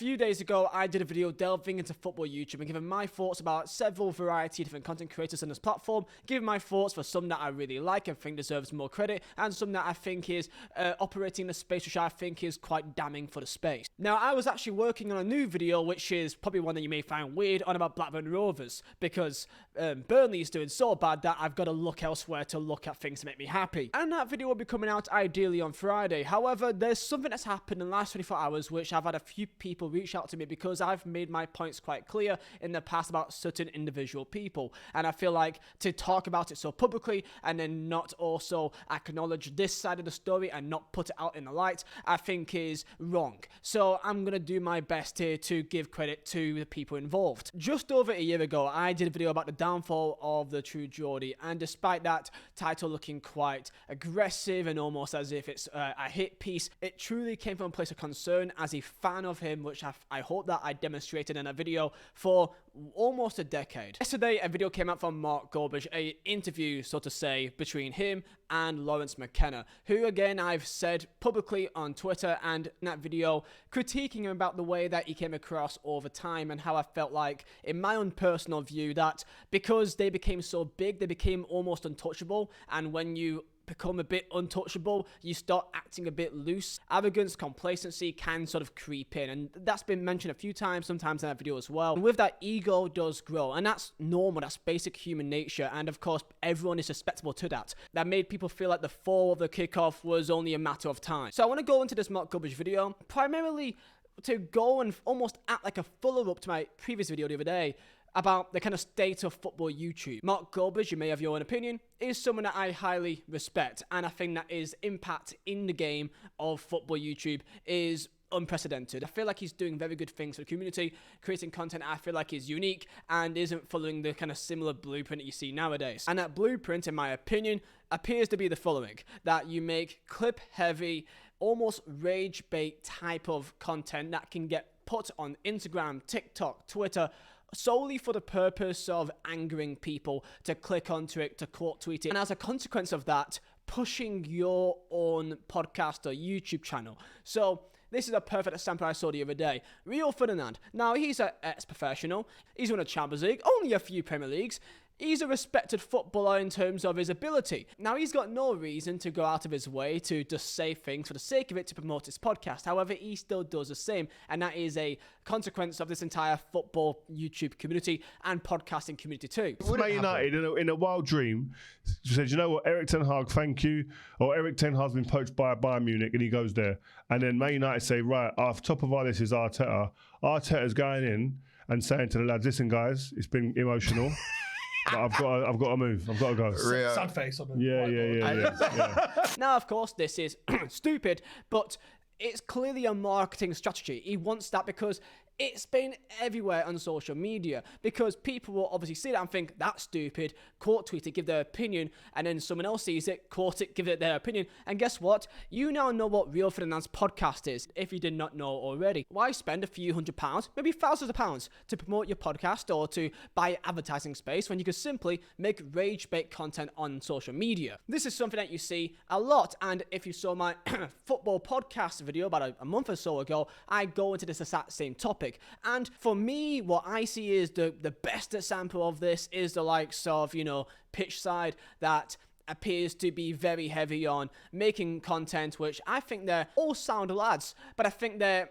few days ago, I did a video delving into football YouTube and giving my thoughts about several variety of different content creators on this platform, giving my thoughts for some that I really like and think deserves more credit, and some that I think is operating in a space which I think is quite damning for the space. Now, I was actually working on a new video, which is probably one that you may find weird, on about Blackburn Rovers, because Burnley is doing so bad that I've got to look elsewhere to look at things to make me happy. And that video will be coming out ideally on Friday. However, there's something that's happened in the last 24 hours which I've had a few people reach out to me because I've made my points quite clear in the past about certain individual people, and I feel like to talk about it so publicly and then not also acknowledge this side of the story and not put it out in the light, I think is wrong. So I'm gonna do my best here to give credit to the people involved. Just over a year ago, I did a video about the downfall of the True Geordie, and despite that title looking quite aggressive and almost as if it's a hit piece, it truly came from a place of concern as a fan of him, which I hope that I demonstrated in a video for almost a decade. Yesterday, a video came out from Mark Gorbage, a interview, so to say, between him and Laurence McKenna, who again I've said publicly on Twitter and in that video critiquing him about the way that he came across over time and how I felt like, in my own personal view, that because they became so big, they became almost untouchable, and when you become a bit untouchable, you start acting a bit loose. Arrogance, complacency can sort of creep in, and that's been mentioned a few times, sometimes in that video as well. And with that, ego does grow, and that's normal, that's basic human nature, and of course, everyone is susceptible to that. That made people feel like the fall of the kickoff was only a matter of time. So I want to go into this Mark Gorbage video, primarily to go and almost act like a follow-up to my previous video the other day, about the kind of state of football YouTube. Mark Gorbage, you may have your own opinion, is someone that I highly respect, and I think that his impact in the game of football YouTube is unprecedented. I feel like he's doing very good things for the community, creating content I feel like is unique and isn't following the kind of similar blueprint that you see nowadays. And that blueprint, in my opinion, appears to be the following: that you make clip-heavy, almost rage bait type of content that can get put on Instagram, TikTok, Twitter, solely for the purpose of angering people to click onto it, to quote tweet it, and as a consequence of that, pushing your own podcast or YouTube channel. So this is a perfect example I saw the other day. Rio Ferdinand. Now, he's an ex-professional. He's won a Champions League, only a few Premier Leagues. He's a respected footballer in terms of his ability. Now, he's got no reason to go out of his way to just say things for the sake of it to promote his podcast. However, he still does the same, and that is a consequence of this entire football YouTube community and podcasting community too. Man United, in a wild dream, said, you know what, Erik ten Hag, thank you. Or Erik ten Hag's been poached by Bayern Munich, and he goes there. And then Man United say, right, off top of all this is Arteta. Arteta's going in and saying to the lads, listen guys, it's been emotional. But I've got to move. I've got to go. Sad face on the Yeah. Now, of course, this is stupid, but it's clearly a marketing strategy. He wants that because it's been everywhere on social media, because people will obviously see that and think that's stupid, quote tweet it, give their opinion, and then someone else sees it, quote it, give it their opinion, and guess what? You now know what Rio Ferdinand's podcast is, if you did not know already. Why spend a few £100s, maybe thousands of pounds, to promote your podcast or to buy advertising space when you could simply make rage bait content on social media? This is something that you see a lot, and if you saw my football podcast video about a month or so ago, I go into this exact same topic. And for me, what I see is the best example of this is the likes of, Pitch Side, that appears to be very heavy on making content, which I think they're all sound lads, but I think they're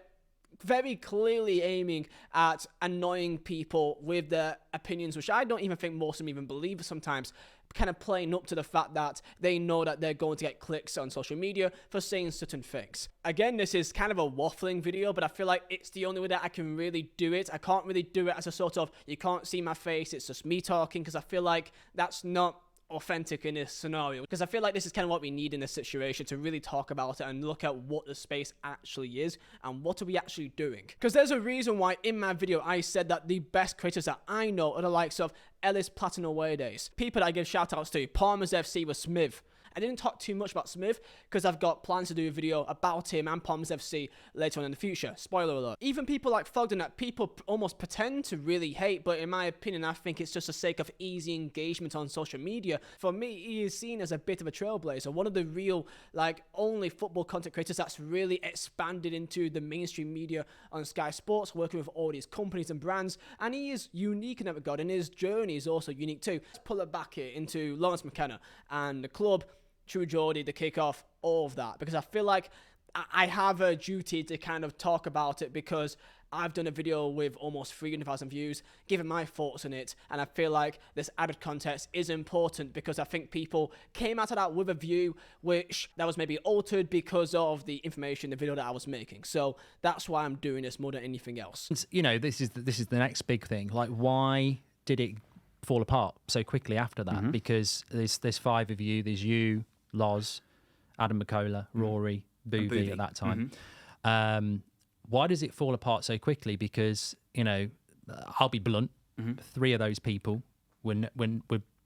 very clearly aiming at annoying people with their opinions, which I don't even think most of them even believe sometimes, kind of playing up to the fact that they know that they're going to get clicks on social media for saying certain things. Again, this is kind of a waffling video, but I feel like it's the only way that I can really do it. I can't really do it as a sort of, you can't see my face, it's just me talking, because I feel like that's not authentic in this scenario, because I feel like this is kind of what we need in this situation, to really talk about it and look at what the space actually is and what are we actually doing. Because there's a reason why in my video I said that the best creators that I know are the likes of Ellis Platinum Away Days, people that I give shout outs to, Palmer's FC with Smith, I didn't talk too much about Smith because I've got plans to do a video about him and Palms FC later on in the future. Spoiler alert. Even people like Fogden that people almost pretend to really hate, but in my opinion, I think it's just the sake of easy engagement on social media. For me, he is seen as a bit of a trailblazer, one of the real, like, only football content creators that's really expanded into the mainstream media on Sky Sports, working with all these companies and brands, and he is unique in that regard, and his journey is also unique too. Let's pull it back here into Laurence McKenna and the club, True Geordie, the kickoff, all of that, because I feel like I have a duty to kind of talk about it because I've done a video with almost 300,000 views, given my thoughts on it, and I feel like this added context is important because I think people came out of that with a view which that was maybe altered because of the information, the video that I was making. So that's why I'm doing this more than anything else. You know, this is the next big thing. Like, why did it fall apart so quickly after that? Because there's 5 of you. There's you, Loz, Adam McCullough, Rory, Booby at that time. Why does it fall apart so quickly? Because, you know, I'll be blunt. 3 of those people were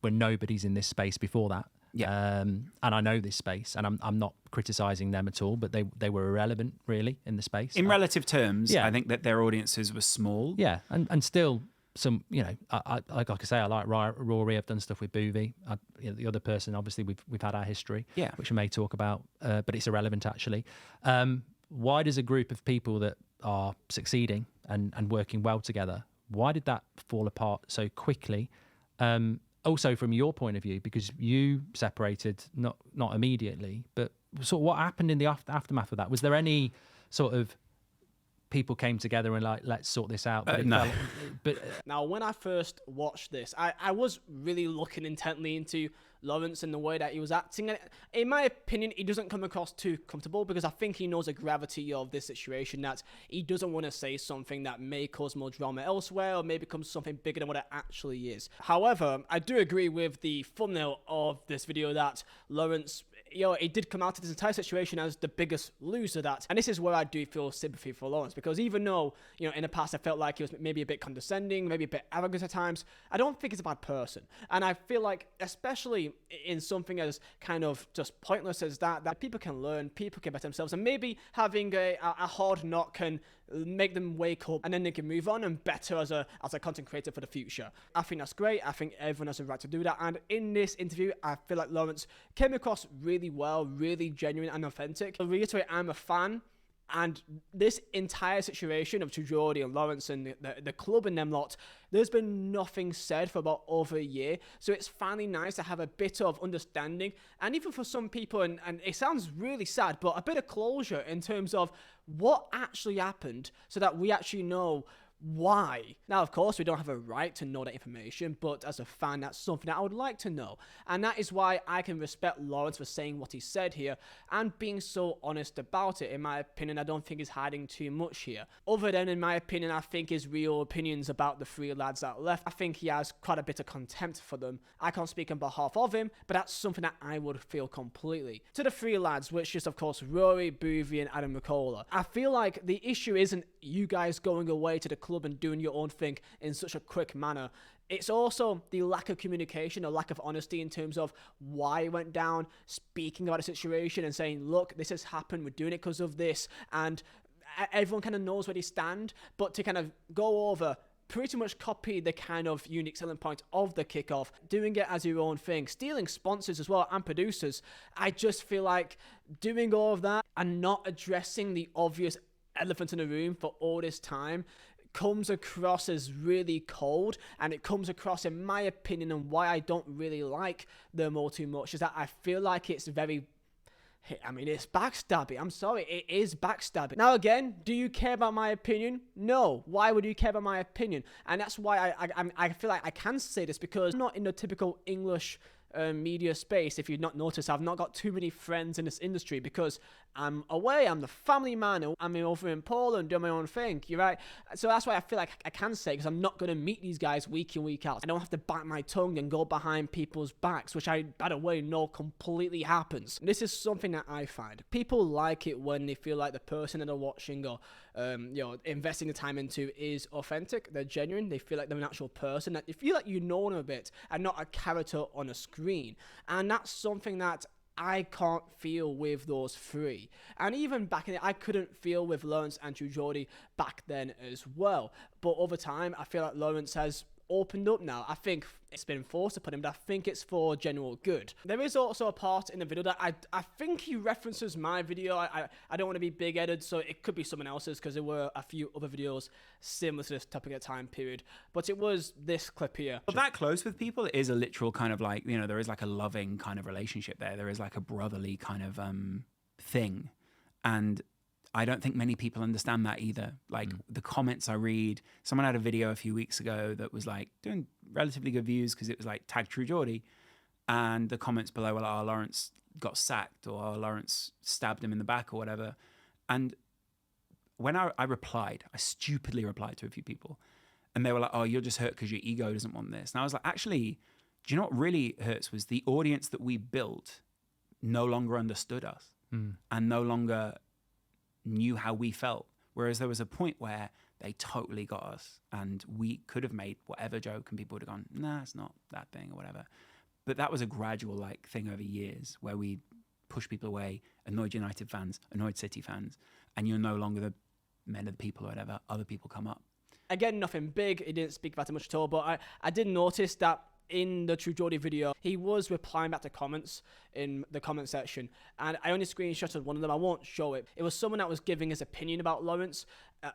nobodies in this space before that. Yeah. And I know this space, and I'm not criticising them at all, but they were irrelevant, really, in the space. In relative terms, I think that their audiences were small. Yeah, and still some, you know, like I say, I like Rory. I've done stuff with Boovy. The other person, obviously, we've had our history, which we may talk about, but it's irrelevant, actually. Why does a group of people that are succeeding and working well together, why did that fall apart so quickly? Also, from your point of view, because you separated not immediately, but sort of what happened in the aftermath of that? Was there any sort of people came together and like, let's sort this out? But no. Now, when I first watched this, I was really looking intently into Laurence and the way that he was acting. And in my opinion, he doesn't come across too comfortable because I think he knows the gravity of this situation, that he doesn't want to say something that may cause more drama elsewhere or may become something bigger than what it actually is. However, I do agree with the thumbnail of this video that Laurence, he did come out of this entire situation as the biggest loser. And this is where I do feel sympathy for Laurence, because even though, in the past I felt like he was maybe a bit condescending, maybe a bit arrogant at times, I don't think he's a bad person. And I feel like, especially in something as kind of just pointless as that people can learn, people can better themselves, and maybe having a hard knock can make them wake up and then they can move on and better as a content creator for the future. I think that's great. I think everyone has a right to do that. And in this interview, I feel like Laurence came across really well, really genuine and authentic. I'll reiterate, I'm a fan. And this entire situation of Geordie and Laurence and the club and them lot, there's been nothing said for about over a year. So it's finally nice to have a bit of understanding. And even for some people, and it sounds really sad, but a bit of closure in terms of what actually happened so that we actually know why. Now, of course, we don't have a right to know that information, but as a fan, that's something that I would like to know. And that is why I can respect Laurence for saying what he said here and being so honest about it. In my opinion, I don't think he's hiding too much here. Other than, in my opinion, I think his real opinions about the 3 lads that left, I think he has quite a bit of contempt for them. I can't speak on behalf of him, but that's something that I would feel completely. To the 3 lads, which is, of course, Rory, Boovy, and Adam McCullough, I feel like the issue isn't you guys going away to the club and doing your own thing in such a quick manner. It's also the lack of communication or lack of honesty in terms of why it went down, speaking about the situation and saying, look, this has happened, we're doing it because of this, and everyone kind of knows where they stand, but to kind of go over, pretty much copy the kind of unique selling point of the kickoff, doing it as your own thing, stealing sponsors as well and producers. I just feel like doing all of that and not addressing the obvious elephant in the room for all this time comes across as really cold, and it comes across, in my opinion, and why I don't really like them all too much, is that I feel like it's it's backstabbing. I'm sorry, it is backstabbing. Now again, do you care about my opinion? No. Why would you care about my opinion? And that's why I feel like I can say this, because I'm not in the typical English media space. If you've not noticed, I've not got too many friends in this industry because I'm away, I'm the family man, I'm over in Poland doing my own thing, you're right? So that's why I feel like I can say, because I'm not going to meet these guys week in, week out. I don't have to bite my tongue and go behind people's backs, which I, by the way, know completely happens. This is something that I find. People like it when they feel like the person that they're watching or investing the time into is authentic, they're genuine, they feel like they're an actual person, that they feel like you know them a bit and not a character on a screen. And that's something that I can't feel with those three. And even back in it, I couldn't feel with Laurence and True Geordie back then as well. But over time, I feel like Laurence has opened up now. I think it's been forced upon him, but I think it's for general good. There is also a part in the video that I think he references my video. I don't want to be big-headed, so it could be someone else's, because there were a few other videos similar to this topic at time period. But it was this clip here. But that close with people is a literal kind of like, you know, there is like a loving kind of relationship there. There is like a brotherly kind of thing. And I don't think many people understand that either. Like the comments I read, someone had a video a few weeks ago that was like doing relatively good views because it was like tag True Geordie, and the comments below were like, oh, Laurence got sacked, or oh, Laurence stabbed him in the back or whatever. And when I replied, I stupidly replied to a few people, and they were like, oh, you're just hurt because your ego doesn't want this. And I was like, actually, do you know what really hurts was the audience that we built no longer understood us and no longer knew how we felt, whereas there was a point where they totally got us and we could have made whatever joke and people would have gone, nah, it's not that thing or whatever. But that was a gradual like thing over years where we pushed people away, annoyed United fans, annoyed City fans, and you're no longer the men of the people or whatever. Other people come up. Again, nothing big. He didn't speak about it much at all, but I did notice that in the True Geordie video, he was replying back to comments in the comment section, and I only screenshotted one of them. I won't show it. It was someone that was giving his opinion about Laurence,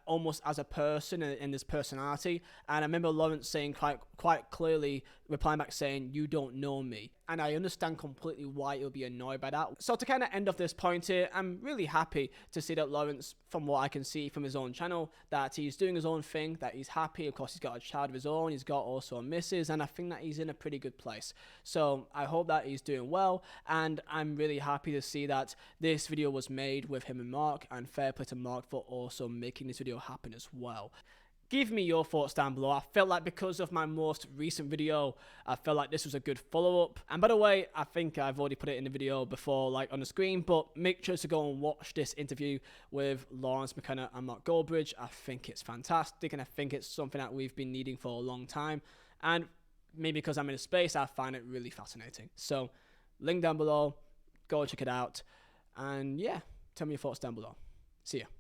almost as a person and his personality. And I remember Laurence saying quite clearly, replying back saying, "You don't know me." And I understand completely why he'll be annoyed by that. So to kind of end off this point here, I'm really happy to see that Laurence, from what I can see from his own channel, that he's doing his own thing, that he's happy. Of course, he's got a child of his own. He's got also a missus, and I think that he's in a pretty good place. So I hope that he's doing well, and I'm really happy to see that this video was made with him and Mark, and fair play to Mark for also making this video happen as well. Give me your thoughts down below. I felt like because of my most recent video, I felt like this was a good follow-up. And by the way, I think I've already put it in the video before, like on the screen, but make sure to go and watch this interview with Laurence McKenna and Mark Goldbridge. I think it's fantastic, and I think it's something that we've been needing for a long time. And maybe because I'm in a space, I find it really fascinating. So, link down below. Go check it out. And yeah, tell me your thoughts down below. See ya.